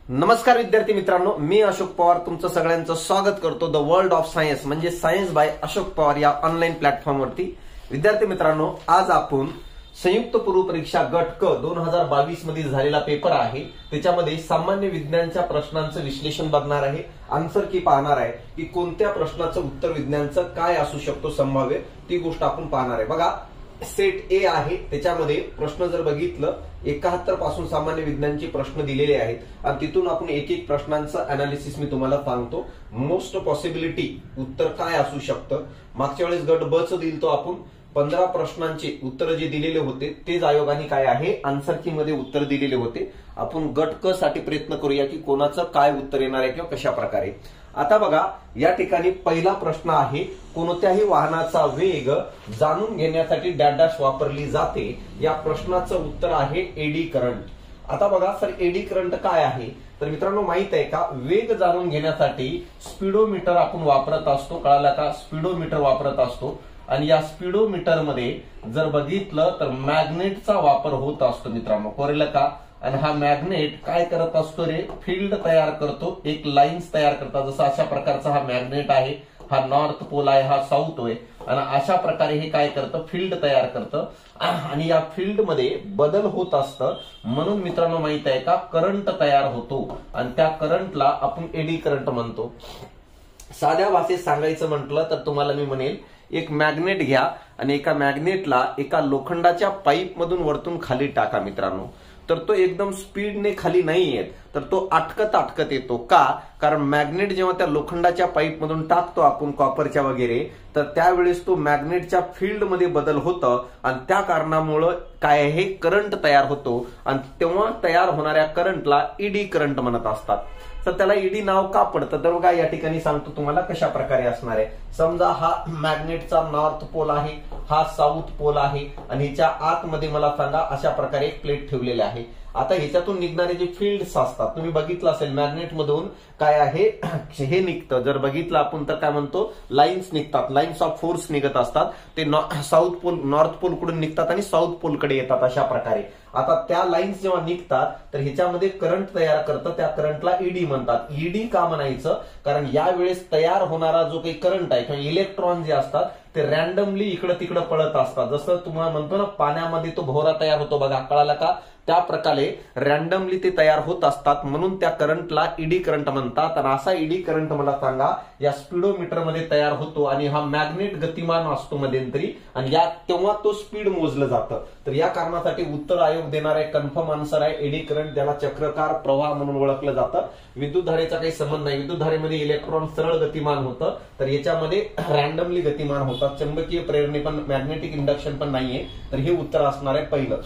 नमस्कार विद्यार्थी मित्रांनो, मी अशोक पवार तुमचं सगळ्यांचं स्वागत करतो द वर्ल्ड ऑफ सायन्स म्हणजे सायन्स बाय अशोक पवार या ऑनलाईन प्लॅटफॉर्मवरती। विद्यार्थी मित्रांनो, आज आपण संयुक्त पूर्व परीक्षा गट क 2022 मध्ये झालेला पेपर आहे, त्याच्यामध्ये सामान्य विज्ञानच्या प्रश्नांचं विश्लेषण बघणार आहे, आन्सर की पाहणार आहे की कोणत्या प्रश्नाचं उत्तर विज्ञानचं काय असू शकतो संभाव्य, ती गोष्ट आपण पाहणार आहे। बघा, सेट ए आहे, त्याच्यामध्ये प्रश्न जर बघितलं 71 पासून सामान्य विज्ञानचे प्रश्न दिलेले आहेत आणि तिथून आपण एक एक प्रश्नांचं अनालिसिस मी तुम्हाला सांगतो। मोस्ट पॉसिबिलिटी उत्तर काय असू शकतं। मागच्या वेळेस गट ब चं दिलं तो आपण 15 प्रश्नांचे उत्तर जे दिलेले होते तेच आयोगाने काय आहे आन्सर की मध्ये उत्तर दिलेले होते। आपण गट क साठी प्रयत्न करूया की कोणाचं काय उत्तर येणार आहे किंवा कशा प्रकारे। आता बघा, या ठिकाणी पहिला प्रश्न आहे, कोणत्याही वाहनाचा वेग जाणून घेण्यासाठी डॅश वापरली जाते। या प्रश्नाचं उत्तर आहे एडी करंट। आता बघा सर, एडी करंट काय आहे तर मित्रांनो माहित आहे का, वेग जाणून घेण्यासाठी स्पीडोमीटर आपण वापरत असतो, कळालं का, स्पीडोमीटर वापरत असतो आणि या स्पीडोमीटर मध्ये जर बघितलं तर मॅग्नेटचा वापर होत असतो मित्रांनो, कळलं का। आणि हा मॅग्नेट काय करत असतो रे, फील्ड तयार करतो, एक लाईन्स तयार करतात। जसं अशा प्रकारचा हा मॅग्नेट आहे, हा नॉर्थ पोल आहे, हा साऊथ आहे आणि अशा प्रकारे हे काय करतं, फील्ड तयार करतं आणि या फील्ड मध्ये बदल होत असतं, म्हणून मित्रांनो माहित आहे का करंट तयार होतो आणि त्या करंटला आपण एडी करंट म्हणतो। साध्या भाषेत सांगायचं म्हटलं तर तुम्हाला मी म्हणेल, एक मॅग्नेट घ्या आणि एका मॅग्नेटला एका लोखंडाच्या पाईप मधून वरतून खाली टाका मित्रांनो, तर तो एकदम स्पीडने खाली नाही येत, तर तो अटकत येतो का, कारण मॅग्नेट जेव्हा त्या लोखंडाच्या पाईप मधून टाकतो आपण कॉपरच्या वगैरे, तर त्यावेळेस तो मॅग्नेटच्या फील्ड मध्ये बदल होतं आणि त्या कारणामुळे काय हे करंट तयार होतो आणि तेव्हा तयार होणाऱ्या करंटला ईडी करंट म्हणत असतात। तर त्याला ईडी नाव का पडतं तर बघा, या ठिकाणी सांगतो तुम्हाला कशा प्रकारे असणार आहे। समजा हा मॅग्नेटचा नॉर्थ पोल आहे, हा साऊथ पोल आहे आणि ह्याच्या आतमध्ये मला सांगा अशा प्रकारे एक प्लेट ठेवलेली आहे। आता ह्याच्यातून निघणारे जे फील्ड्स असतात, तुम्ही बघितलं असेल मॅग्नेट मधून काय आहे हे निघतं, जर बघितलं आपण तर काय म्हणतो लाईन्स निघतात, लाईन्स ऑफ फोर्स निघत असतात, ते साऊथ पोल नॉर्थ पोल कडून निघतात आणि साऊथ पोल कडे येतात अशा प्रकारे। आता त्या लाईन्स जेव्हा निघतात तर ह्याच्यामध्ये करंट तयार करतं, त्या करंटला ईडी म्हणतात। ईडी का म्हणायचं, कारण यावेळेस तयार होणारा जो काही करंट आहे किंवा इलेक्ट्रॉन जे असतात ते रॅन्डमली इकडं तिकडं पळत असतात। जसं तुम्हाला म्हणतो ना पाण्यामध्ये तो भोवरा तयार होतो बघा, कळालं का, त्या प्रकारे रॅन्डमली ते तयार होत असतात, म्हणून त्या करंटला ईडी करंट म्हणतात। आणि असा ईडी करंट मला सांगा या स्पीडोमीटर मध्ये तयार होतो आणि हा मॅग्नेट गतिमान असतो मध्यंतरी आणि या तेव्हा तो स्पीड मोजलं जातं। तर या कारणासाठी उत्तर आयोग देणार आहे कन्फर्म आन्सर आहे एडी करंट, ज्याला चक्रकार प्रवाह म्हणून ओळखलं जातं। विद्युत धारेचा काही संबंध नाही, विद्युत धारेमध्ये इलेक्ट्रॉन सरळ गतिमान होतं, तर याच्यामध्ये रॅन्डमली गतिमान होतात, चंबकीय प्रेरणे पण मॅग्नेटिक इंडक्शन पण नाहीये, तर हे उत्तर असणार आहे पहिलं।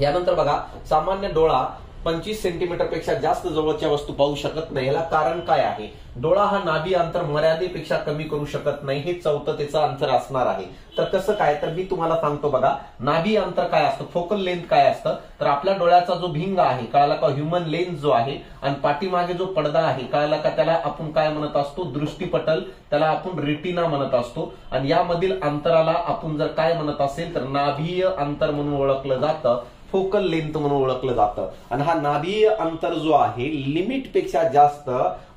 यानंतर बघा, सामान्य डोळा 25 सेंटीमीटर पेक्षा जास्त जवळच्या वस्तू पाहू शकत नाही, याला कारण काय आहे। डोळा हा नाभी अंतर मर्यादेपेक्षा कमी करू शकत नाही, हे चौथं त्याचं अंतर असणार आहे। तर कसं काय, तर मी तुम्हाला सांगतो बघा, नाभी अंतर काय असतं, फोकल लेंथ काय असतं, तर आपल्या डोळ्याचा जो भिंग आहे कळाला का, ह्युमन लेन्स जो आहे आणि पाठीमागे जो पडदा आहे कळाला का, त्याला आपण काय म्हणत असतो, दृष्टीपटल, त्याला आपण रेटिना म्हणत असतो आणि यामधील अंतराला आपण जर काय म्हणत असेल तर नाभीय अंतर म्हणून ओळखलं जातं, फोकल लेंथ म्हणून ओळखलं जातं। आणि हा नाभीय अंतर जो आहे लिमिट पेक्षा जास्त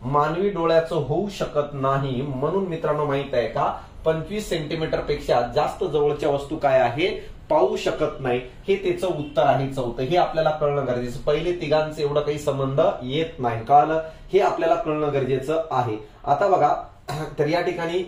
मानवी डोळ्याचं होऊ शकत नाही, म्हणून मित्रांनो माहित आहे का 25 सेंटीमीटर पेक्षा जास्त जवळच्या वस्तू काय आहे पाहू शकत नाही, हे त्याचं उत्तर आहे चौथं। हे आपल्याला कळणं गरजेचं, पहिले तिघांचे एवढं काही संबंध येत नाही, कळलं, हे आपल्याला कळणं गरजेचं आहे। आता बघा, तर या ठिकाणी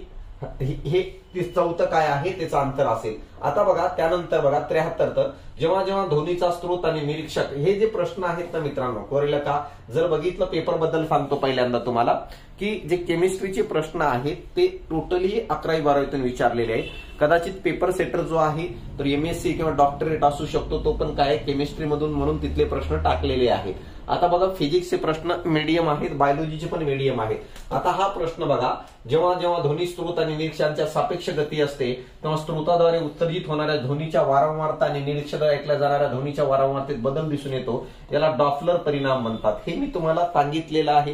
हे चौथं काय आहे त्याचं अंतर असेल। आता बघा, त्यानंतर बघा 73, तर जेव्हा जेव्हा ध्वनीचा स्रोत आणि निरीक्षक, हे जे प्रश्न आहेत ना मित्रांनो, कळलं का, जर बघितलं पेपर बद्दल सांगतो पहिल्यांदा तुम्हाला की जे केमिस्ट्रीचे प्रश्न आहेत ते टोटली 11वी 12वीतून विचारलेले आहेत। कदाचित पेपर सेटर जो आहे तर एमएससी किंवा डॉक्टरेट असू शकतो, तो पण काय केमिस्ट्री मधून, म्हणून तिथले प्रश्न टाकलेले आहेत। आता बघा, फिजिक्सचे प्रश्न मीडियम आहेत, बायोलॉजीचे पण मीडियम आहेत। आता हा प्रश्न बघा, जेव्हा जेव्हा ध्वनी स्रोत आणि निरीक्षकांच्या सापेक्ष गती असते तेव्हा स्रोताद्वारे उत्सर्जित होणाऱ्या ध्वनीच्या वारंवारता आणि निरीक्षकाद्वारे ऐकल्या जाणाऱ्या ध्वनीच्या वारंवारतेत बदल दिसून येतो, याला डॉपलर परिणाम म्हणतात। हे मी तुम्हाला सांगितलेलं आहे,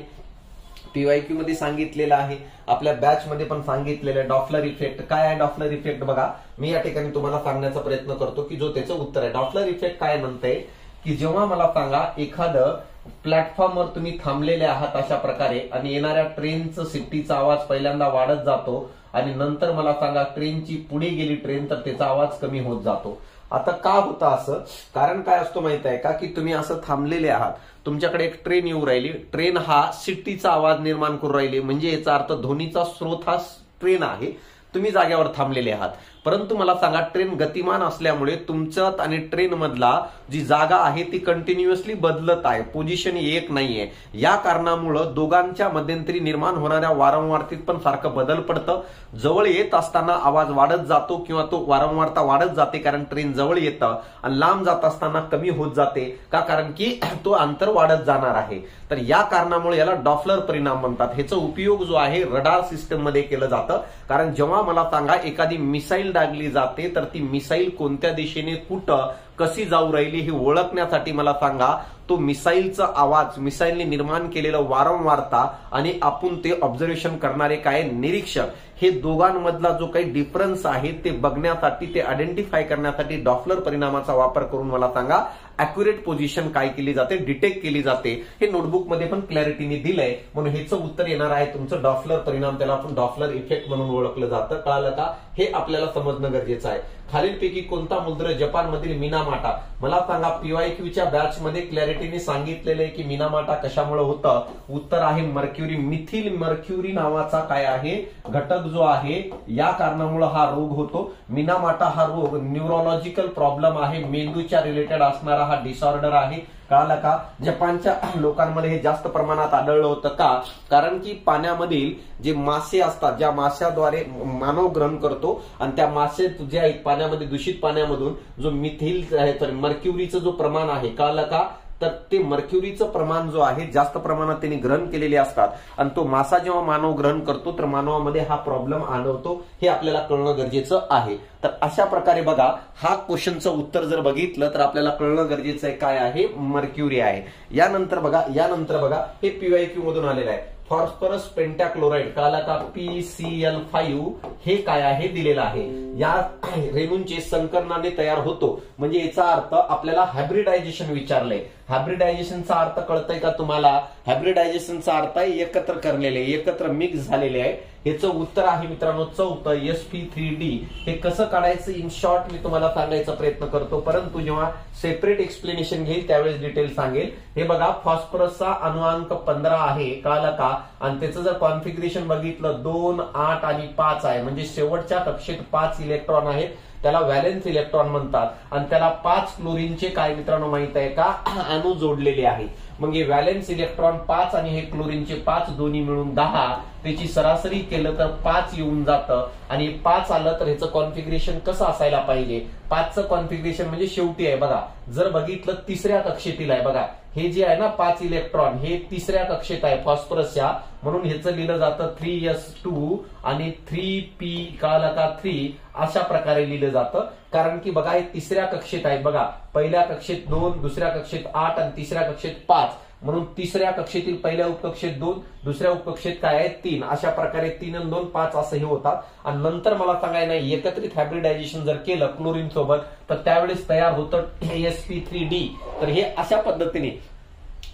पीवायक्यू मध्ये सांगितलेलं आहे, आपल्या बॅच मध्ये पण सांगितलेलं आहे। डॉपलर इफेक्ट काय आहे, डॉपलर इफेक्ट बघा, मी या ठिकाणी तुम्हाला सांगण्याचा प्रयत्न करतो की जो त्याचं उत्तर आहे। डॉपलर इफेक्ट काय म्हणतंय की जेव्हा मला सांगा एखादं प्लॅटफॉर्मवर तुम्ही थांबलेले आहात अशा प्रकारे आणि येणाऱ्या ट्रेनचं सिट्टीचा आवाज पहिल्यांदा वाढत जातो आणि नंतर मला सांगा ट्रेनची पुढे गेली ट्रेन तर त्याचा आवाज कमी होत जातो. आता का होतं असं? कारण काय असतो माहित आहे का की तुम्ही असं थांबलेले आहात, तुमच्याकडे एक ट्रेन येऊ राहिली, ट्रेन हा सिट्टीचा आवाज निर्माण करू राहिली, म्हणजे याचा अर्थ ध्वनीचा स्रोत हा ट्रेन आहे, तुम्ही जागेवर थांबलेले आहात. परंतु मला सांगा ट्रेन गतिमान असल्यामुळे तुमच्यात आणि ट्रेन मधला जी जागा आहे ती कंटिन्युअसली बदलत आहे, पोझिशन एक नाहीये. या कारणामुळे दोघांच्या मध्यंतरी निर्माण होणाऱ्या वारंवारतेत पण सारखं बदल पडतं. जवळ येत असताना आवाज वाढत जातो किंवा तो वारंवारता वाढत जाते कारण ट्रेन जवळ येतं आणि लांब जात असताना कमी होत जाते का, कारण की तो अंतर वाढत जाणार आहे. तर या कारणामुळे याला डॉप्लर परिणाम म्हणतात. ह्याचा उपयोग जो आहे रडार सिस्टम मध्ये केलं जातं. कारण जेव्हा मला सांगा एखादी मिसाईल डागली जाते तर ती मिसाईल कोणत्या दिशेने कुठं कशी जाऊ राहिली हे ओळखण्यासाठी मला सांगा तो मिसाईलचा आवाज, मिसाईलने निर्माण केलेलं वारंवारता आणि आपण ते ऑब्झर्वेशन करणारे काय निरीक्षक, हे दोघांमधला जो काही डिफरन्स आहे ते बघण्यासाठी, ते आयडेंटिफाय करण्यासाठी डॉप्लर परिणामाचा वापर करून मला सांगा अॅक्युरेट पोझिशन काय केली जाते, डिटेक्ट केली जाते. हे नोटबुक मध्ये पण क्लॅरिटीने दिलंय, म्हणून ह्याचं उत्तर येणार आहे तुमचं डॉप्लर परिणाम. त्याला आपण डॉप्लर इफेक्ट म्हणून ओळखलं जातं. कळालं का? हे आपल्याला समजणं गरजेचं आहे. खालीलपैकी कोणता मुद्र जपानमधील मिनामाटा, मला सांगा पीवायक्यूच्या बॅच मध्ये क्लॅरिटीने सांगितलेलं आहे की मिनामाटा कशामुळे होतं. उत्तर आहे मर्क्युरी, मिथिल मर्क्युरी नावाचा काय आहे घटक जो आहे या कारणामुळे हा रोग होतो. मिनामाटा हा रोग न्यूरोलॉजिकल प्रॉब्लेम आहे, मेंदूच्या रिलेटेड असणारा हा डिसऑर्डर आहे. कळालं का? जपानच्या लोकांमध्ये हे जास्त प्रमाणात आढळलं होतं का, कारण की पाण्यामधील जे मासे असतात, ज्या माशाद्वारे मानव ग्रहण करतो आणि त्या मासे जे आहेत पाण्यामध्ये दूषित पाण्यामधून जो मिथिल मर्क्युरीचं जो प्रमाण आहे, कळालं का, तर ते मर्क्युरीचं प्रमाण जो आहे जास्त प्रमाणात त्यांनी ग्रहण केलेले असतात आणि तो मासा जेव्हा मानव ग्रहण करतो तर मानवामध्ये हा प्रॉब्लेम आणवतो. हे आपल्याला कळणं गरजेचं आहे. तर अशा प्रकारे बघा हा क्वेश्चनचं उत्तर जर बघितलं तर आपल्याला कळणं गरजेचं आहे काय आहे, मर्क्युरी आहे. यानंतर बघा हे पीवायक्यू मधून आलेलं आहे. फॉस्फरस पेंटॅक्लोराइड, कळाला का, PCl5 हे काय आहे दिलेलं आहे. या रेणूंचे संकरणाने तयार होतो, म्हणजे याचा अर्थ आपल्याला हायब्रिडायझेशन विचारलंय. हायब्रिडायझेशनचा अर्थ कळतंय का तुम्हाला? हायब्रिडायझेशनचा अर्थ आहे एकत्र करलेले, एकत्र मिक्स झालेले आहे. याचं उत्तर आहे मित्रांनो चौथं sp3d. हे कसं काढायचं इन शॉर्ट मी तुम्हाला सांगायचा प्रयत्न करतो, परंतु जेव्हा सेपरेट एक्सप्लेनेशन घेईल त्यावेळेस डिटेल सांगेल. हे बघा फॉस्फरसचा अनुअंक 15 आहे, कळाला का, आणि त्याचं जर कॉन्फिगरेशन बघितलं 2, 8 आणि 5 आहे, म्हणजे शेवटच्या कक्षेत 5 इलेक्ट्रॉन आहेत, त्याला व्हॅलेन्स इलेक्ट्रॉन म्हणतात. आणि त्याला 5 क्लोरीनचे काय मित्रांनो माहित आहे का अणू जोडलेले आहेत. मग हे व्हॅलेन्स इलेक्ट्रॉन 5 आणि हे क्लोरीनचे 5 दोन्ही मिळून 10, त्याची सरासरी केलं तर 5 येऊन जातं. आणि 5 आलं तर ह्याचं कॉन्फिगरेशन कसं असायला पाहिजे, 5चं कॉन्फिगरेशन म्हणजे शेवटी आहे बघा, जर बघितलं तिसऱ्या कक्षेतील आहे बघा, हे जे आहे ना 5 इलेक्ट्रॉन हे तिसऱ्या कक्षेत आहे फॉस्फरसच्या, म्हणून ह्याचं लिहिलं जातं 3s2 आणि 3p कळाला का 3 अशा प्रकारे लिहिलं जातं. कारण की बघा हे तिसऱ्या कक्षेत आहे बघा, पहिल्या कक्षेत 2, दुसऱ्या कक्षेत 8 आणि तिसऱ्या कक्षेत 5, म्हणून तिसऱ्या कक्षेतील पहिल्या उपकक्षेत 2, दुसऱ्या उपकक्षेत काय आहे 3, अशा प्रकारे 3 आणि 2 5 असं हे होतात. आणि नंतर मला सांगायला नाही एकत्रित हायब्रिडायझेशन जर केलं क्लोरीन सोबत तर त्यावेळेस तयार होतं sp3d. तर हे अशा पद्धतीने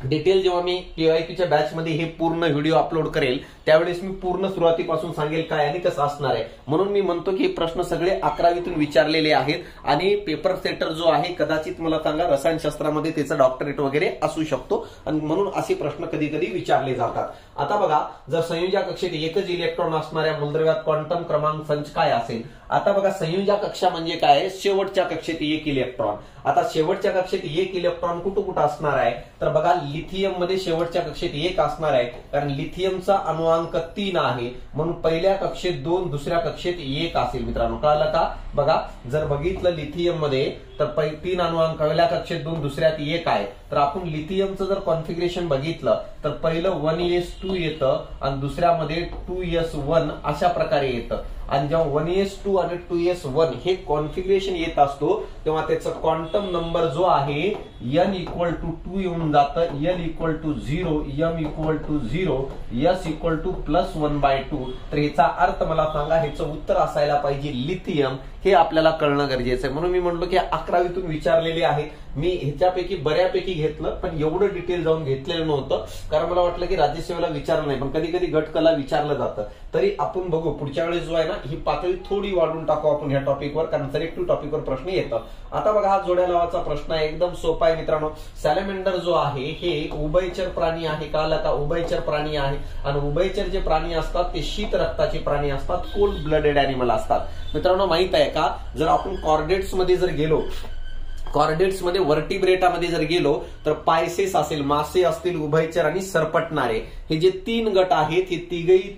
डिटेल जेव्हा मी पीवायक्यूच्या बॅच मध्ये हे पूर्ण व्हिडिओ अपलोड करेल त्यावेळेस मी पूर्ण सुरुवातीपासून सांगेल काय आणि कसं असणार आहे. म्हणून मी म्हणतो की हे प्रश्न सगळे 11वीतून विचारलेले आहेत आणि पेपर सेटर जो आहे कदाचित मला सांगा रसायनशास्त्रामध्ये त्याचा डॉक्टरेट वगैरे असू शकतो आणि म्हणून असे प्रश्न कधी कधी विचारले जातात. आता बघा जर संयोजक कक्षेत एकच इलेक्ट्रॉन असणाऱ्या मूलद्रव्यात क्वांटम क्रमांक संच काय असेल. आता बघा संयोजक कक्षा म्हणजे काय, शेवटच्या कक्षेत 1 इलेक्ट्रॉन. आता शेवटच्या कक्षेत 1 इलेक्ट्रॉन कुठं असणार आहे तर बघा लिथियम मध्ये शेवटच्या कक्षेत 1 असणार आहे, कारण लिथियमचा अनुअंक 3 आहे, म्हणून पहिल्या कक्षेत 2, दुसऱ्या कक्षेत 1 असेल मित्रांनो. कळालं का? बघा जर बघितलं लिथियम मध्ये तर 3 अनुअंक, पहिल्या कक्षेत 2, दुसऱ्यात 1 आहे. तर आपण लिथियमचं जर कॉन्फिगरेशन बघितलं तर पहिलं 1s2 येतं आणि दुसऱ्यामध्ये 2s1 अशा प्रकारे येतं. आणि जेव्हा 1s2 आणि 2s1 हे कॉन्फिगरेशन येत असतो तेव्हा त्याचा क्वांटम नंबर जो आहे n इक्वल टू 2 येऊन जातं, n equal to 0, m equal to 0, s equal to +1/2. तर ह्याचा अर्थ मला सांगा, ह्याचं उत्तर असायला पाहिजे लिथियम. हे आपल्याला कळणं गरजेचं आहे. म्हणून मी म्हणलो की 11वीतून विचारलेले आहेत. मी ह्याच्यापैकी बऱ्यापैकी घेतलं, पण एवढं डिटेल जाऊन घेतलेलं नव्हतं, कारण मला वाटलं की राज्यसेवेला विचारलं नाही, पण कधी कधी गटकला विचारलं जातं. तरी आपण बघू पुढच्या वेळेस जो आहे ना, ही पातळी थोडी वाढून टाकू आपण ह्या टॉपिकवर, कारण सिलेक्टिव्ह टॉपिकवर प्रश्न येतं. आता बघा, हा जोड्या लावाचा प्रश्न आहे, एकदम सोपा आहे मित्रांनो. सॅलेमेंडर जो आहे हे उभयचर प्राणी आहे, कळलं का? उभयचर प्राणी आहे, आणि उभयचर जे प्राणी असतात ते शीत रक्ताचे प्राणी असतात, कोल्ड ब्लडेड अॅनिमल असतात. मित्रांनो माहित आहे का, जर आपण कॉर्डेट्स मध्ये जर गेलो, कॉर्डेट्स मध्ये वर्टिब्रेटामध्ये जर गेलो तर पायसेस असेल, मासे असतील, उभयचर आणि सरपटणारे, हे जे 3 गट आहेत हे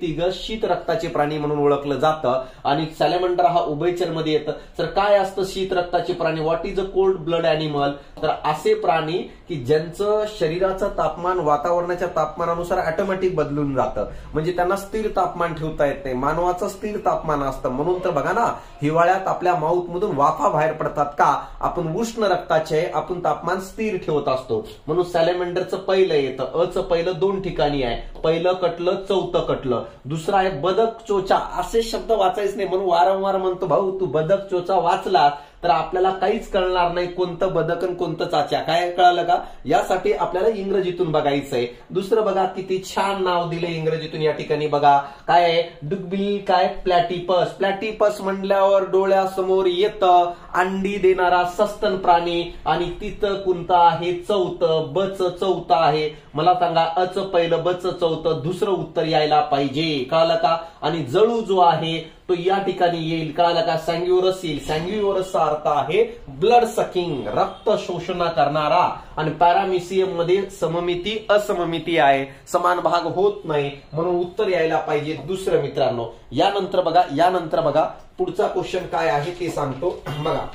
तिघ शीत रक्ताचे प्राणी म्हणून ओळखलं जातं. आणि सॅलेमंडर हा उभयचर मध्ये येतं. तर काय असतं शीत रक्ताचे प्राणी? What is a cold blood animal? तर असे प्राणी की ज्यांचं शरीराचं तापमान वातावरणाच्या तापमानानुसार ऑटोमॅटिक बदलून जातं, म्हणजे त्यांना स्थिर तापमान ठेवता येत नाही. मानवाचं स्थिर तापमान असतं, म्हणून तर बघा ना, हिवाळ्यात आपल्या माउथ मधून वाफा बाहेर पडतात का? आपण उष्ण रक्ताचे, आपण तापमान स्थिर ठेवत असतो. म्हणून सॅलेमेंडरचं पहिलं येतं, अचं पहिलं 2 ठिकाणी आहे, पहिलं कटलं, चौथं कटलं. दुसरं आहे बदक चोचा. असे शब्द वाचायच नाही, म्हणून वारंवार म्हणतो भाऊ तू बदक चोचा वाचला तर आपल्याला काहीच कळणार नाही कोणतं बदक आणि कोणतं चाच्या. काय कळालं का? यासाठी आपल्याला इंग्रजीतून बघायचंय. दुसरं बघा, किती छान नाव दिले इंग्रजीतून या ठिकाणी. बघा काय आहे, डुकबिल, काय प्लॅटिपस. प्लॅटिपस म्हणल्यावर डोळ्यासमोर येतं अंडी देणारा सस्तन प्राणी, आणि तिथं कोणतं आहे? चौथं, बच चौथं आहे. मला सांगा, अच पहिलं, बच चौथं, दुसरं उत्तर यायला पाहिजे. कळालं का? आणि जळू जो आहे तो या ठिकाणी येईल. कळालं का? सॅंग्युरस येईल. सॅंग्युरसचा अर्थ आहे ब्लड सकिंग, रक्त शोषण करणारा. आणि पॅरामिसियम मध्ये सममिती असममिती आहे, समान भाग होत नाही, म्हणून उत्तर यायला पाहिजे दुसरं मित्रांनो. यानंतर बघा पुढचा क्वेश्चन काय आहे ते सांगतो. बघा,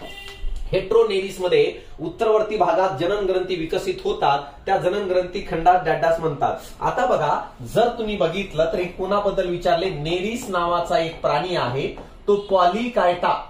हेट्रोनेरिस मध्ये उत्तरवर्ती भागात जनन ग्रंथी विकसित होतात, त्या जनन ग्रंथी खंडात डॅडास म्हणतात. आता बघा, जर तुम्ही बघितलं तर हे कोणाबद्दल विचारले? नेरिस नावाचा एक प्राणी आहे, तो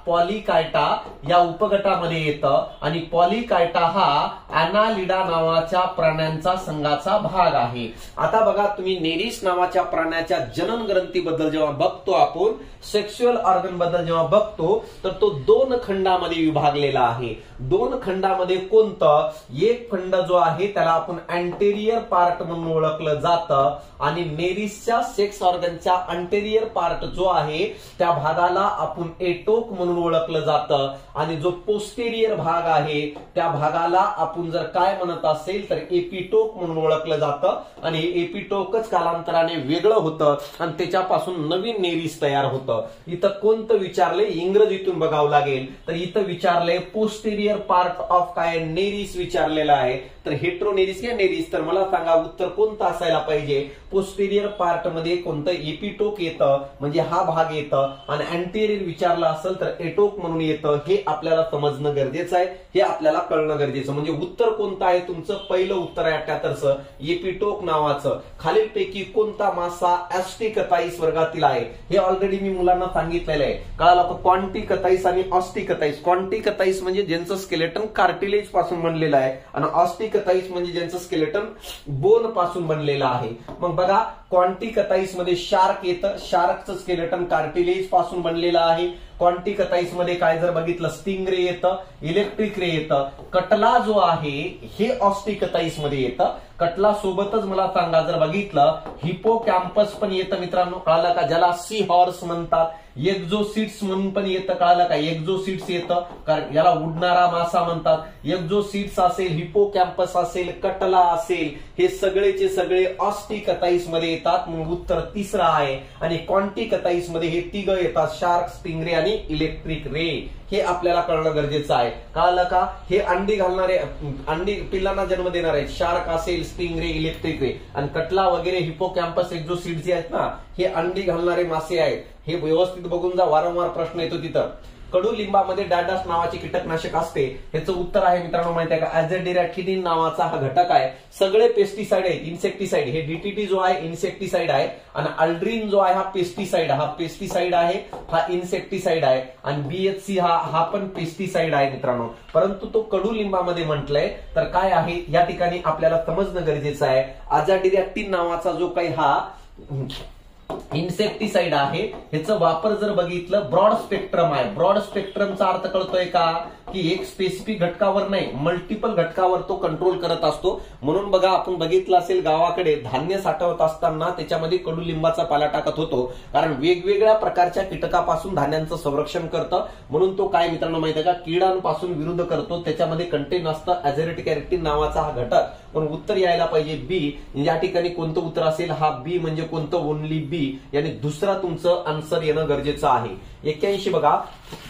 पॉलीकायटा या उपगटामध्ये येतं, आणि पॉलीकायटा हा अॅनालिडा नावाच्या प्राण्यांचा संघाचा भाग आहे. आता बघा, तुम्ही नेरिस नावाच्या प्राण्याच्या जनन ग्रंथीबद्दल जेव्हा बघतो, आपण सेक्शुअल ऑर्गन बद्दल जेव्हा बघतो, तर तो 2 खंडामध्ये विभागलेला आहे. 2 खंडामध्ये कोणतं? एक खंड जो आहे त्याला आपण अँटेरियर पार्ट म्हणून ओळखलं जातं, आणि नेरिसच्या सेक्स ऑर्गनच्या अँटेरियर पार्ट जो आहे त्या भागाला आपण एटोक म्हणून ओळखलं जातं, आणि जो पोस्टेरियर भाग आहे त्या भागाला आपण जर काय म्हणत असेल तर एपिटोक म्हणून ओळखलं जातं. आणि एपिटोकच कालांतराने वेगळं होतं, आणि त्याच्यापासून नवीन नेरिस तयार होतं. इथं कोणतं विचारले? इंग्रजीतून बघावं लागेल. तर इथं विचारले पोस्टेरियर पार्ट ऑफ काय? नेरिस विचारलेला आहे. तर हेट्रोनेरिस या नेरिस, तर मला सांगा उत्तर कोणतं असायला पाहिजे? पोस्टेरियर पार्ट मध्ये कोणतं? एपिटोक येतं, म्हणजे हा भाग येतं, आणि अँटेरियर विचारला असेल तर एटोक म्हणून येतं. हे आपल्याला समजणं गरजेचं आहे, हे आपल्याला कळणं गरजेचं. म्हणजे उत्तर कोणतं आहे तुमचं? पहिलं उत्तर आहे 78चं, एपिटोक नावाचं. खालीलपैकी कोणता मासा ऍस्टिकताईस वर्गातील आहे? हे ऑलरेडी मी मुलांना सांगितलेलं आहे. कळालं का? क्वांटिकताईस आणि ऑस्टिकताईस. क्वांटिकताईस म्हणजे ज्यांचं स्केलेटन कार्टिलेज पासून बनलेलं आहे, आणि ऑस्टिकताईस म्हणजे ज्यांचं स्केलेटन बोन पासून बनलेलं आहे. मग बघा, क्वांटिकताईस मध्ये शार्क येतं, शार्कचं स्केलेटन कार्टिलेज पासून बनलेलं आहे. क्वांटिकताईस मध्ये काय जर बघितलं, स्टिंगरे येतं, इलेक्ट्रिक रे येतं. कटला जो आहे हे ऑस्टिकताईस मध्ये येतं. कटला सोबतच मला सांगा, जर बघितलं हिपोकॅम्पस पण येतं मित्रांनो. कळालं का? ज्याला सी हॉर्स म्हणतात. एक्झोसिट्स म्हणून पण येतं. कळालं का? एक्झोसिट्स येतं, कारण याला उडणारा मासा म्हणतात. एक्झोसिट्स असेल, हिपोकॅम्पस असेल, कटला असेल, हे सगळेचे सगळे ऑस्टिकताईस मध्ये येतात. मग उत्तर तिसरं आहे. आणि क्वांटिकताईस मध्ये हे तिघ येतात, शार्क, स्टिंगरे आणि इलेक्ट्रिक रे. हे आपल्याला कळणं गरजेचं आहे. कळालं का? हे अंडी घालणारे, अंडी पिल्लांना जन्म देणारे शार्क असेल, स्टिंगरे, इलेक्ट्रिक रे, आणि कटला वगैरे, हिपोकॅम्पस, एक्झोसिट्स जे आहेत ना, हे अंडी घालणारे मासे आहेत. हे व्यवस्थित बघून जा, वारंवार प्रश्न येतो तिथं. कडुलिंबामध्ये डॅडास नावाची कीटकनाशक असते. ह्याचं उत्तर आहे मित्रांनो माहिती आहे का? ॲझेडिरॅक्टिनिन नावाचा हा घटक आहे. सगळे पेस्टिसाइड आहेत, इन्सेक्टिसाइड. हे डीटीटी जो आहे इन्सेक्टिसाइड आहे, आणि अल्ड्रीन जो आहे हा पेस्टिसाइड, हा पेस्टिसाइड आहे, हा इन्सेक्टिसाइड आहे, आणि बीएचसी हा पण पेस्टिसाइड आहे मित्रांनो. परंतु तो कडुलिंबामध्ये म्हटलंय, तर काय आहे या ठिकाणी आपल्याला समजणं गरजेचं आहे. ॲझेडिरॅक्टिन नावाचा जो काही हा इन्सेक्टिसाइड आहे, ह्याचा वापर जर बघितलं ब्रॉड स्पेक्ट्रम आहे. ब्रॉड स्पेक्ट्रमचा अर्थ कळतोय का? की एक स्पेसिफिक घटकावर नाही, मल्टिपल घटकावर तो कंट्रोल करत असतो. म्हणून बघा, आपण बघितलं असेल गावाकडे धान्य साठवत असताना त्याच्यामध्ये कडुलिंबाचा पाला टाकत होतो, कारण वेगवेगळ्या प्रकारच्या कीटकापासून धान्यांचं संरक्षण करतं. म्हणून तो काय मित्रांनो माहिती आहे का, किडांपासून विरुद्ध करतो. त्याच्यामध्ये कंटेन असतं अझेरिटिक नावाचा हा घटक. पण उत्तर यायला पाहिजे बी. या ठिकाणी कोणतं उत्तर असेल, हा बी म्हणजे कोणतं, ओनली बी. यानी दुसरा तुमचं आन्सर येणं गरजेचं आहे. 81 बघा,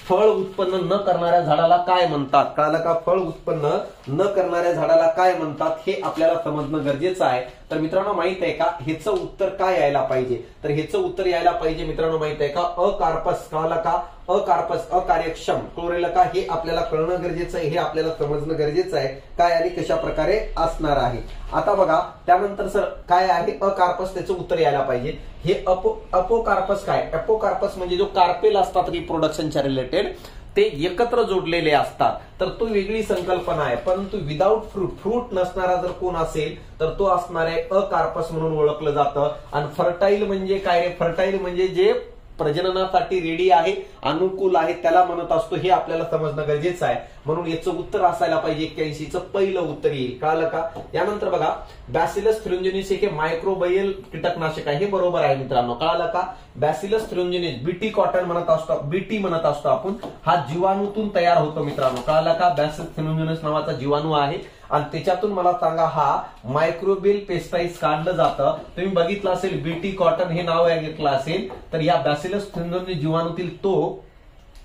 फळ उत्पन्न न करणाऱ्या झाडाला काय म्हणतात? कळालं का? फळ उत्पन्न न करणाऱ्या झाडाला काय म्हणतात हे आपल्याला समजणं गरजेचं आहे. तर मित्रांनो माहित आहे का, ह्याचं उत्तर काय यायला पाहिजे? तर ह्याचं उत्तर यायला पाहिजे मित्रांनो माहित आहे का, अकार्पस. कळालं का? अकार्पस, अकार्यक्षम. क्लोरेला का, हे आपल्याला कळणं गरजेचं आहे, हे आपल्याला समजणं गरजेचं आहे काय आणि कशा प्रकारे असणार आहे. आता बघा, त्यानंतर सर काय आहे अकार्पस, त्याचं उत्तर यायला पाहिजे. हे अपोकार्पस काय? अपोकार्पस म्हणजे जो कार्पेल असतात रिप्रोडक्शनच्या रिलेटेड, ते एकत्र जोडलेले असतात. तर तो वेगळी संकल्पना आहे. परंतु विदाऊट फ्रूट नसणारा जर कोण असेल तर तो असणार आहे अकार्पस म्हणून ओळखलं जातं. आणि फर्टाईल म्हणजे काय रे? फर्टाईल म्हणजे जे प्रजननासाठी रेडी आहे, अनुकूल आहे, त्याला म्हणत असतो. हे आपल्याला समजणं गरजेचं आहे. म्हणून याचं उत्तर असायला पाहिजे 81चं पहिलं उत्तर येईल. कळालं का? यानंतर बघा, बॅसिलस थ्रुंजिनिस हे मायक्रोबायल कीटकनाशक आहे. हे बरोबर आहे मित्रांनो. कळालं का? बॅसिलस थ्रुंजिनिस, बीटी कॉटन म्हणत असतो, बीटी म्हणत असतो आपण. हा जीवाणूतून तयार होतो मित्रांनो. कळालं का? बॅसिलस थ्रुंजिनिस नावाचा जीवाणू आहे आणि त्याच्यातून मला सांगा, हा मायक्रोबियल पेस्टाइड्स काढलं जातं. तुम्ही बघितलं असेल, बीटी कॉटन हे नाव ऐकलं असेल. तर या बॅसिलस थ्रुंजिनिस जीवाणूतील तो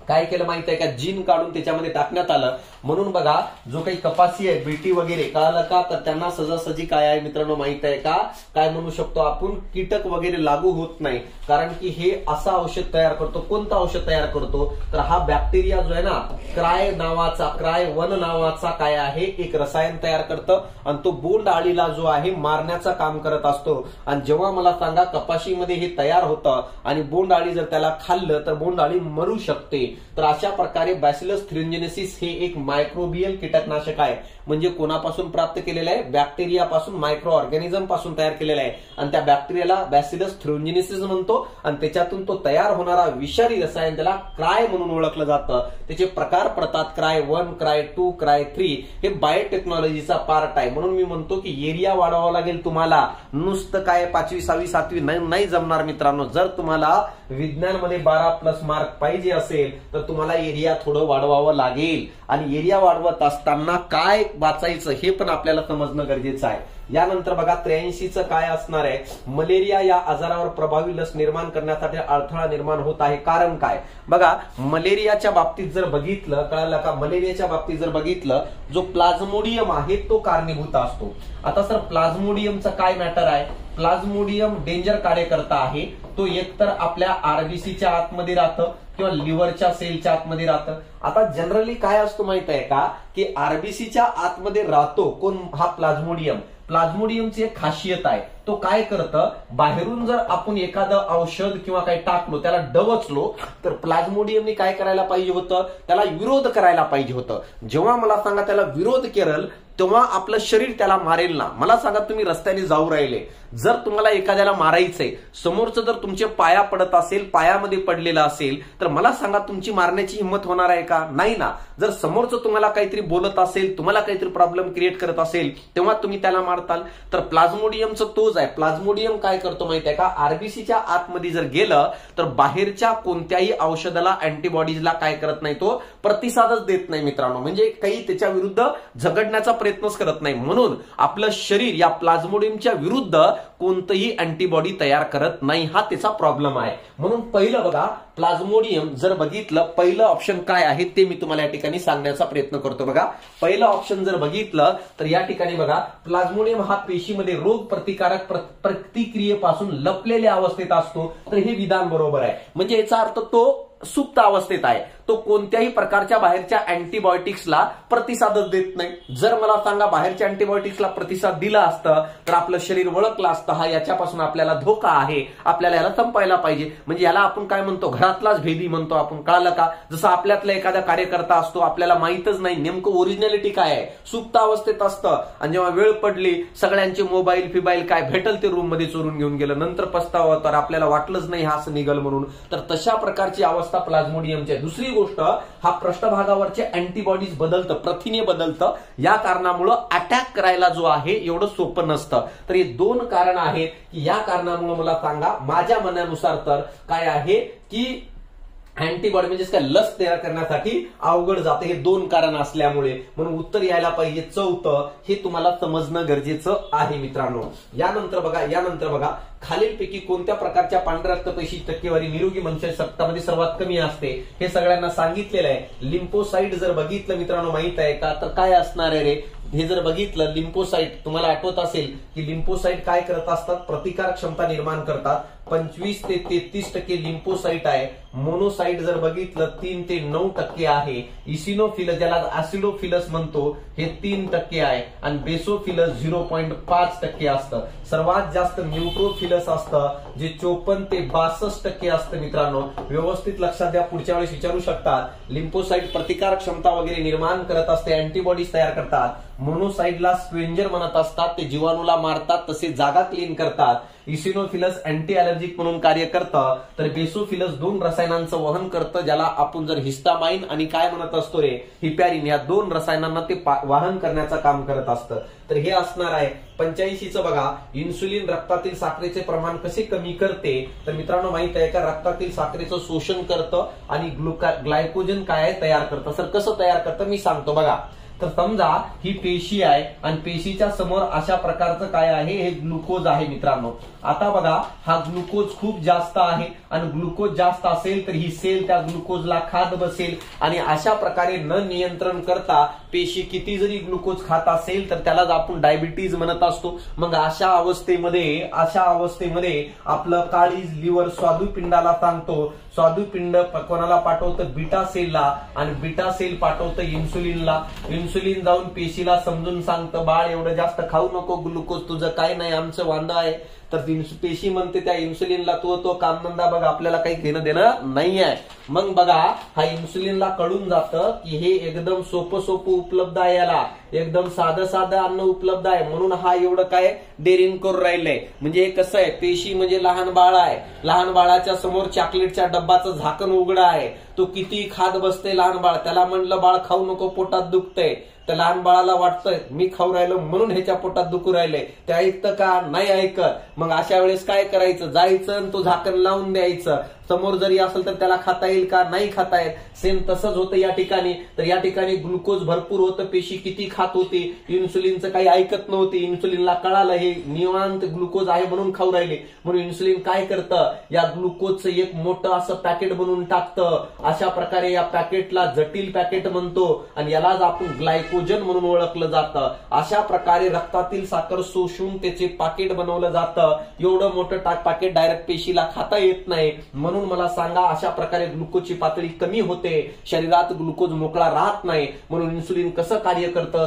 काय केलं माहित आहे का, जीन काढून त्याच्यामध्ये टाकण्यात आलं. म्हणून बघा, जो काही कपासी आहे, बीटी वगैरे, कळालं का, तर त्यांना सहजासहजी काय आहे मित्रांनो माहित आहे का, काय म्हणू शकतो आपण, कीटक वगैरे लागू होत नाही. कारण की हे असं औषध तयार करतो. कोणतं औषध तयार करतो? तर हा बॅक्टेरिया जो आहे ना, क्राय-1 नावाचा काय आहे, एक रसायन तयार करतं आणि तो बोंड अळीला जो आहे मारण्याचं काम करत असतो. आणि जेव्हा मला सांगा कपाशीमध्ये हे तयार होतं आणि बोंड अळी जर त्याला खाल्लं तर बोंड अळी मरू शकते. तर अशा प्रकारे बॅसिलस थ्रुंजिनिसिस हे एक मायक्रोबियल कीटकनाशक आहे. म्हणजे कोणापासून प्राप्त केलेलं आहे? बॅक्टेरियापासून, मायक्रो ऑर्गॅनिझम पासून तयार केलेलं आहे. आणि त्या बॅक्टेरियाला बॅसिलस थ्रुंजिनिसिस म्हणतो. आणि त्याच्यातून तो तयार होणारा विषारी रसायन त्याला क्राय म्हणून ओळखलं जातं. त्याचे प्रकार पडतात, क्राय-1, क्राय-2, क्राय-3. हे बायोटेक्नॉलॉजीचा पार्ट आहे. म्हणून मी म्हणतो की एरिया वाढवावा लागेल तुम्हाला. नुसतं काय 5वी, 6वी, 7वी नाही जमणार मित्रांनो. जर तुम्हाला विज्ञानमध्ये 12+ मार्क पाहिजे असेल तर तुम्हाला एरिया थोडं वाढवावं लागेल. आणि एरिया वाढवत असताना काय वाचायचं हे पण आपल्याला समजणं गरजेचं आहे. यानंतर बघा, 83चं काय असणार आहे, मलेरिया या आजारावर प्रभावी लस निर्माण करण्यासाठी अडथळा निर्माण होत आहे. कारण काय? बघा, मलेरियाच्या बाबतीत जर बघितलं, कळालं का, मलेरियाच्या बाबतीत जर बघितलं, जो प्लाझ्मोडियम आहे तो कारणीभूत असतो. आता सर प्लाझ्मोडियमचं काय मॅटर आहे? प्लाझ्मोडियम डेंजर कार्यकर्ता आहे. तो एकतर आपल्या आरबीसीच्या आतमध्ये राहतं किंवा लिव्हरच्या सेलच्या आतमध्ये राहतं. आता जनरली काय असतो माहित आहे का, की आरबीसीच्या आतमध्ये राहतो कोण? हा प्लाझ्मोडियम. प्लाझ्मोडियमची एक खासियत आहे, तो काय करतं, बाहेरून जर आपण एखादं औषध किंवा काही टाकलो, त्याला डवचलो, तर प्लाझ्मोडियमने काय करायला पाहिजे होतं? त्याला विरोध करायला पाहिजे होतं. जेव्हा मला सांगा त्याला विरोध करेल तेव्हा आपलं शरीर त्याला मारेल ना. मला सांगा, तुम्ही रस्त्याने जाऊ राहिले, जर तुम्हाला एखाद्याला मारायचंय, समोरचं जर तुमचे पाया पडत असेल, पायामध्ये पडलेलं असेल, तर मला सांगा तुमची मारण्याची हिंमत होणार आहे का? नाही ना. जर समोरचं तुम्हाला काहीतरी बोलत असेल, तुम्हाला काहीतरी प्रॉब्लेम क्रिएट करत असेल, तेव्हा तुम्ही त्याला मारताल. तर प्लाझ्मोडियमचं तोच आहे. प्लाझ्मोडियम काय करतो माहिती आहे का, आरबीसीच्या आतमध्ये जर गेलं तर बाहेरच्या कोणत्याही औषधाला, अँटीबॉडीजला काय करत नाही, तो प्रतिसादच देत नाही मित्रांनो. म्हणजे काही त्याच्या विरुद्ध झगडण्याचा प्रयत्नच करत नाही. म्हणून आपलं शरीर या प्लाझ्मोडियमच्या विरुद्ध कोणतंही अँटीबॉडी तयार करत नाही. हा त्याचा प्रॉब्लेम आहे. म्हणून पहिलं बघा, प्लाझ्मोडियम जर बघितलं, पहिलं ऑप्शन काय आहे ते मी तुम्हाला या ठिकाणी सांगण्याचा प्रयत्न करतो. बघा, पहिलं ऑप्शन जर बघितलं तर या ठिकाणी बघा, प्लाझ्मोडियम हा पेशीमध्ये रोग प्रतिकारक प्रतिक्रियेपासून लपलेल्या अवस्थेत असतो. तर हे विधान बरोबर आहे. म्हणजे याचा अर्थ तो सुप्त अवस्थेत आहे. तो कोणत्याही प्रकारच्या बाहेरच्या अँटीबायोटिक्सला प्रतिसादच देत नाही. जर मला सांगा बाहेरच्या अँटीबायोटिक्सला प्रतिसाद दिला असतं तर आपलं शरीर ओळखलं असतं, हा याच्यापासून आपल्याला धोका आहे, आपल्याला याला संपायला पाहिजे. म्हणजे याला आपण काय म्हणतो, घरातलाच भेदी म्हणतो आपण. कळालं का? जसं आपल्यातला एखादा कार्यकर्ता असतो, आपल्याला माहितच नाही नेमकं ओरिजिनॅलिटी काय आहे, सुप्त अवस्थेत असतं. आणि जेव्हा वेळ पडली, सगळ्यांचे मोबाईल फिबाईल काय भेटल ते रूम मध्ये चोरून घेऊन गेलं, नंतर पस्तावा तर आपल्याला वाटलंच नाही हा असं निघल म्हणून. तर तशा प्रकारची अवस्था प्लाझ्मोडियमची आहे. दुसरी गोष्ट, हा पृष्ठभागावरचे अँटीबॉडीज बदलतं, प्रथिने बदलतं, या कारणामुळे अटॅक करायला जो आहे एवढं सोपं नसतं. तर हे दोन कारण आहेत की या कारणामुळे मला सांगा माझ्या म्हणण्यानुसार तर काय आहे की अँटीबॉडी म्हणजे काय लस तयार करण्यासाठी अवघड जाते, हे दोन कारण असल्यामुळे. म्हणून उत्तर यायला पाहिजे चौथं, हे तुम्हाला समजणं गरजेचं आहे मित्रांनो. यानंतर बघा खालीलपैकी कोणत्या प्रकारच्या पांढऱ्या रक्तपेशी टक्केवारी निरोगी मनुष्य रक्तामध्ये सर्वात कमी असते, हे सगळ्यांना सांगितलेलं आहे. लिम्फोसाइट जर बघितलं मित्रांनो माहित आहे का, तर काय असणार आहे रे, हे जर बघितलं लिम्फोसाइट, तुम्हाला आठवत असेल की लिम्फोसाइट काय करत असतात, प्रतिकार क्षमता निर्माण करतात. 25 ते 33% लिम्फोसाइट आहे. मोनोसाइट जर बघितलं 3 ते 9% आहे. इसिनोफिलस ज्याला ऍसिडोफिलस म्हणतो हे 3% आहे आणि बेसोफिलस 0.5% असतं. सर्वात जास्त न्यूट्रोफिलस असतं जे 54 ते 62% असतं मित्रांनो. व्यवस्थित लक्षात द्या, पुढच्या वेळेस विचारू शकतात. लिम्फोसाइट प्रतिकार क्षमता वगैरे निर्माण करत असते, अँटीबॉडीज तयार करतात. मोनोसाइटला स्क्वेंजर म्हणत असतात, ते जीवाणूला मारतात, तसे जागा क्लीन करतात. इसिनोफिलस अँटी अलर्जिक म्हणून कार्य करतं. तर बेसोफिलस 2 रसायनांचं वहन करतं, ज्याला आपण जर हिस्टामाइन आणि काय म्हणत असतो रे हिपॅरिन, या 2 रसायनांना ते वाहन करण्याचं काम करत असतं. तर हे असणार आहे 85चं. बघा इन्सुलिन रक्तातील साखरेचे प्रमाण कसे कमी करते, तर मित्रांनो माहित आहे का, रक्तातील साखरेचं शोषण करतं आणि ग्लायकोजन काय आहे तयार करतं. सर कसं तयार करतं मी सांगतो बघा. तर समजा ही पेशी आहे आणि पेशीच्या समोर अशा प्रकारचं काय आहे, हे ग्लुकोज आहे मित्रांनो. आता बघा हा ग्लुकोज खूप जास्त आहे आणि ग्लुकोज जास्त असेल तर ही सेल त्या ग्लुकोजला खात बसेल आणि अशा प्रकारे न नियंत्रण करता पेशी किती जरी ग्लुकोज खात असेल तर त्यालाच आपण डायबिटीज म्हणत असतो. मग अशा अवस्थेमध्ये आपलं काळीज लिव्हर स्वादुपिंडाला सांगतो, स्वादुपिंड कोणाला पाठवतं, बीटा सेलला, आणि बीटा सेल पाठवतं इन्सुलिनला. इन्सुलिन जाऊन पेशीला समजून सांगतं बाळ एवढं जास्त खाऊ नको, ग्लुकोज तुझं काय नाही, आमचं वांदा आहे. तर पेशी म्हणते त्या इन्सुलिनला तो कामधंदा बघ आपल्याला काही घेणं देणं नाही आहे. मग बघा हा इन्सुलिनला कळून जातं की हे एकदम सोपं उपलब्ध आहे, याला एकदम साधं अन्न उपलब्ध आहे, म्हणून हा एवढं काय डेअरिंग करून राहिलंय. म्हणजे कसं आहे, पेशी म्हणजे लहान बाळ आहे, लहान बाळाच्या समोर चॉकलेटच्या डब्बाचं झाकण उघडं आहे, तो किती खात बसते लहान बाळ. त्याला म्हणलं बाळ खाऊ नको पोटात दुखतंय, तर लहान बाळाला वाटतंय मी खाऊ राहिलो म्हणून ह्याच्या पोटात दुखू राहिलंय. ते ऐकतं का, नाही ऐकत. मग अशा वेळेस काय करायचं, जायचं आणि तो झाकण लावून द्यायचं. समोर जरी असेल तर त्याला खाता येईल का, नाही खाता येत. सेम तसंच होतं या ठिकाणी. तर या ठिकाणी ग्लुकोज भरपूर होतं, पेशी किती खात होती, इन्सुलिनचं काही ऐकत नव्हती. इन्सुलिनला कळालं हे निवांत ग्लुकोज आहे म्हणून खाऊ राहिले, म्हणून इन्सुलिन काय करतं, या ग्लुकोजचं एक मोठं असं पॅकेट बनवून टाकतं. अशा प्रकारे या पॅकेटला जटिल पॅकेट म्हणतो आणि यालाच आपण ग्लायकोजन म्हणून ओळखलं जातं. अशा प्रकारे रक्तातील साखर शोषून त्याचे पॅकेट बनवलं जातं. एवढं मोठं पॅकेट डायरेक्ट पेशीला खाता येत नाही. म्हणून मला सांगा अशा प्रकारे ग्लुकोजची पातळी कमी होते, शरीरात ग्लुकोज मोकळा राहत नाही. म्हणून इन्सुलिन कसं कार्य करतं,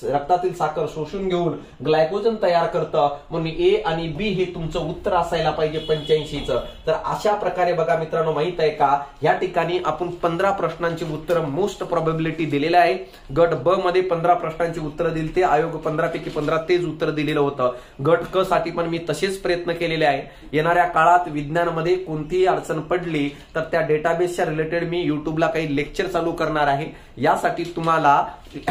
रक्तातील साखर शोषून घेऊन ग्लायकोजन तयार करतं. म्हणून ए आणि बी हे तुमचं उत्तर असायला पाहिजे 85चं. तर अशा प्रकारे बघा मित्रांनो माहित आहे का, या ठिकाणी आपण 15 प्रश्नांची उत्तरं मोस्ट प्रोबॅबिलिटी दिलेल्या आहे. गट ब मध्ये 15 प्रश्नांची उत्तरं दिली, ते आयोग 15 पैकी 15 तेच उत्तर दिलेलं होतं. गट क साठी पण मी तसेच प्रयत्न केलेले आहे. येणाऱ्या काळात विज्ञानामध्ये कोणतीही अडचण पडली तर त्या डेटाबेसच्या रिलेटेड मी युट्यूबला काही लेक्चर चालू करणार आहे. यासाठी तुम्हाला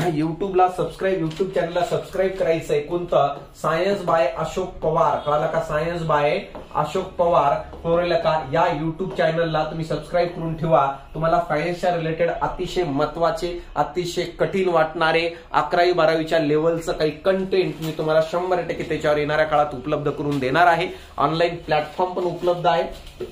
युट्यूब चॅनलला सबस्क्राईब करायचंय. कोणतं, सायन्स बाय अशोक पवार, कळालं का, सायन्स बाय अशोक पवार कळलं का, या युट्यूब चॅनलला तुम्ही सबस्क्राईब करून ठेवा. तुम्हाला सायन्सच्या रिलेटेड अतिशय महत्वाचे, अतिशय कठीण वाटणारे 11वी 12वीच्या लेवलचं काही कंटेंट मी तुम्हाला 100% त्याच्यावर येणाऱ्या काळात उपलब्ध करून देणार आहे. ऑनलाईन प्लॅटफॉर्म पण उपलब्ध आहे.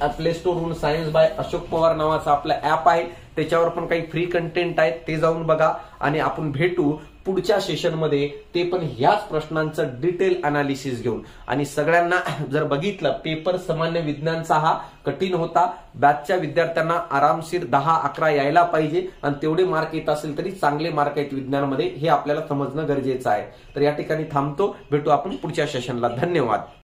प्ले स्टोरवरून सायन्स बाय अशोक पवार नावाचा आपला ऍप आहे, त्याच्यावर पण काही फ्री कंटेंट आहे, ते जाऊन बघा. आणि आपण भेटू पुढच्या सेशनमध्ये, ते पण ह्याच प्रश्नांचं डिटेल अनालिसिस घेऊन. आणि सगळ्यांना जर बघितलं, पेपर सामान्य विज्ञानचा हा कठीण होता. बॅचच्या विद्यार्थ्यांना आरामशीर 10-11 यायला पाहिजे आणि तेवढे मार्क येत असेल तरी चांगले मार्क आहेत विज्ञानमध्ये, हे आपल्याला समजणं गरजेचं आहे. तर या ठिकाणी थांबतो, भेटू आपण पुढच्या सेशनला. धन्यवाद.